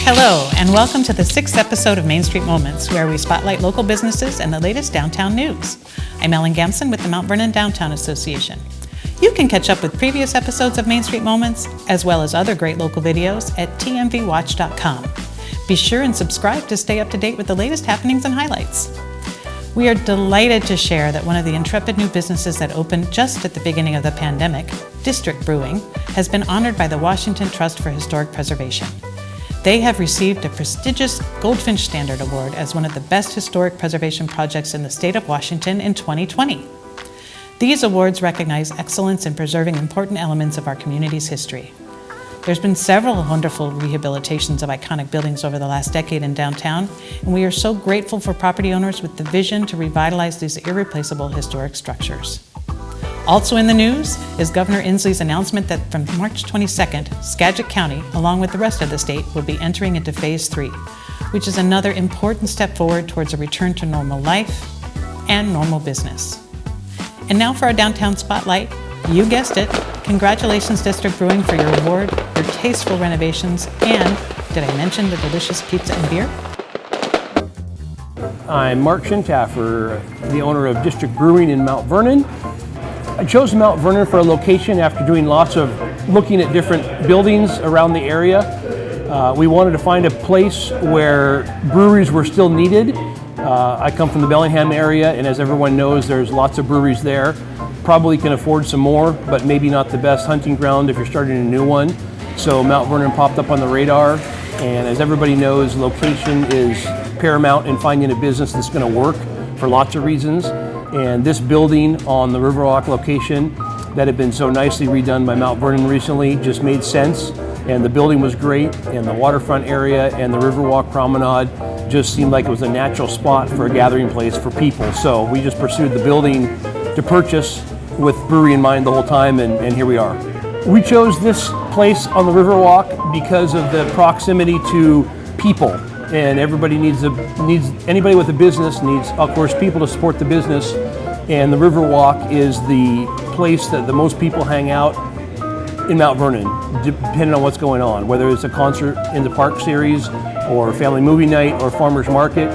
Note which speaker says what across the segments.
Speaker 1: Hello, and welcome to the 6th episode of Main Street Moments, where we spotlight local businesses and the latest downtown news. I'm Ellen Gamson with the Mount Vernon Downtown Association. You can catch up with previous episodes of Main Street Moments, as well as other great local videos at tmvwatch.com. Be sure and subscribe to stay up to date with the latest happenings and highlights. We are delighted to share that one of the intrepid new businesses that opened just at the beginning of the pandemic, District Brewing, has been honored by the Washington Trust for Historic Preservation. They have received a prestigious Goldfinch Standard Award as one of the best historic preservation projects in the state of Washington in 2020. These awards recognize excellence in preserving important elements of our community's history. There's been several wonderful rehabilitations of iconic buildings over the last decade in downtown, and we are so grateful for property owners with the vision to revitalize these irreplaceable historic structures. Also in the news is Governor Inslee's announcement that from March 22nd, Skagit County, along with the rest of the state, will be entering into Phase 3, which is another important step forward towards a return to normal life and normal business. And now for our downtown spotlight. You guessed it. Congratulations, District Brewing, for your award, your tasteful renovations, and did I mention the delicious pizza and beer?
Speaker 2: I'm Mark Schentaffer, the owner of District Brewing in Mount Vernon. I chose Mount Vernon for a location after doing lots of looking at different buildings around the area. We wanted to find a place where breweries were still needed. I come from the Bellingham area, and as everyone knows, there's lots of breweries there. Probably can afford some more, but maybe not the best hunting ground if you're starting a new one. So Mount Vernon popped up on the radar, and as everybody knows, location is paramount in finding a business that's going to work for lots of reasons. And this building on the Riverwalk location that had been so nicely redone by Mount Vernon recently just made sense. And the building was great, and the waterfront area and the Riverwalk promenade just seemed like it was a natural spot for a gathering place for people. So we just pursued the building to purchase with brewery in mind the whole time, and here we are. We chose this place on the Riverwalk because of the proximity to people. And everybody anybody with a business needs, of course, people to support the business. And the Riverwalk is the place that the most people hang out in Mount Vernon, depending on what's going on, whether it's a concert in the park series or family movie night or farmer's market.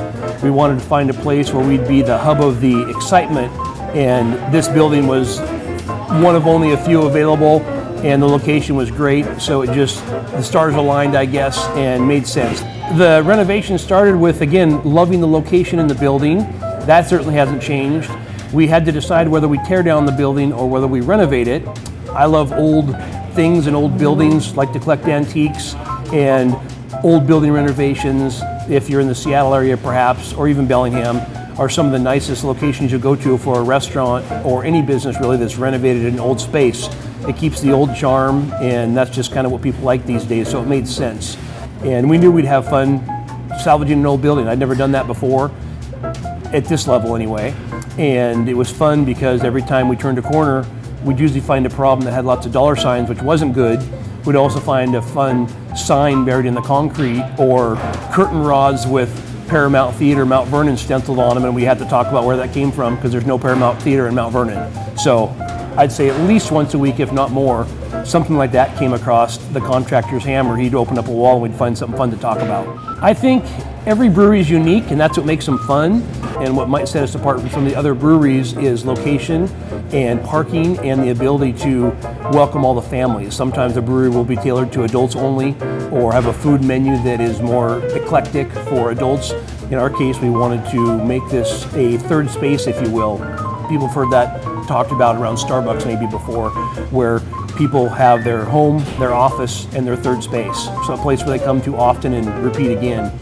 Speaker 2: We wanted to find a place where we'd be the hub of the excitement, and this building was one of only a few available, and the location was great, so the stars aligned, I guess, and made sense. The renovation started with, again, loving the location in the building. That certainly hasn't changed. We had to decide whether we tear down the building or whether we renovate it. I love old things and old buildings, like to collect antiques, and old building renovations, if you're in the Seattle area perhaps, or even Bellingham, are some of the nicest locations you go to for a restaurant or any business really that's renovated in an old space. It keeps the old charm, and that's just kind of what people like these days, so it made sense. And we knew we'd have fun salvaging an old building. I'd never done that before, at this level anyway. And it was fun because every time we turned a corner, we'd usually find a problem that had lots of dollar signs, which wasn't good. We'd also find a fun sign buried in the concrete, or curtain rods with Paramount Theater Mount Vernon stenciled on them, and we had to talk about where that came from because there's no Paramount Theater in Mount Vernon. So I'd say at least once a week, if not more, something like that came across the contractor's hammer. He'd open up a wall and we'd find something fun to talk about. I think every brewery is unique, and that's what makes them fun. And what might set us apart from some of the other breweries is location and parking and the ability to welcome all the families. Sometimes a brewery will be tailored to adults only, or have a food menu that is more eclectic for adults. In our case, we wanted to make this a third space, if you will. People have heard that talked about around Starbucks maybe before, where people have their home, their office, and their third space. So a place where they come to often and repeat again.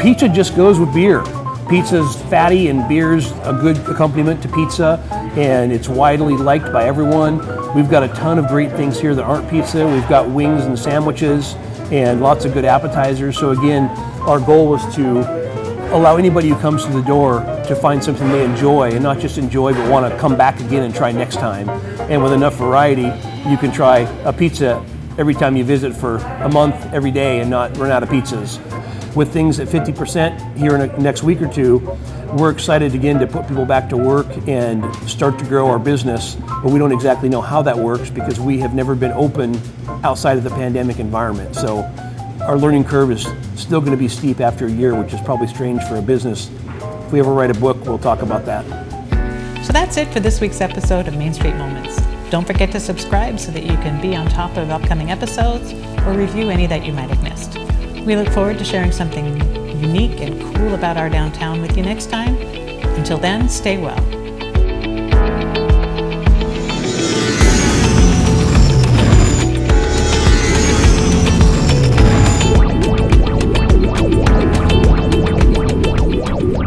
Speaker 2: Pizza just goes with beer. Pizza's fatty, and beer's a good accompaniment to pizza, and it's widely liked by everyone. We've got a ton of great things here that aren't pizza. We've got wings and sandwiches and lots of good appetizers. So again, our goal was to allow anybody who comes to the door to find something they enjoy, and not just enjoy, but want to come back again and try next time. And with enough variety, you can try a pizza every time you visit for a month, every day, and not run out of pizzas. With things at 50% here in the next week or two, we're excited again to put people back to work and start to grow our business, but we don't exactly know how that works because we have never been open outside of the pandemic environment. So our learning curve is still going to be steep after a year, which is probably strange for a business. If we ever write a book, we'll talk about that.
Speaker 1: So that's it for this week's episode of Main Street Moments. Don't forget to subscribe so that you can be on top of upcoming episodes or review any that you might have missed. We look forward to sharing something unique and cool about our downtown with you next time. Until then, stay well.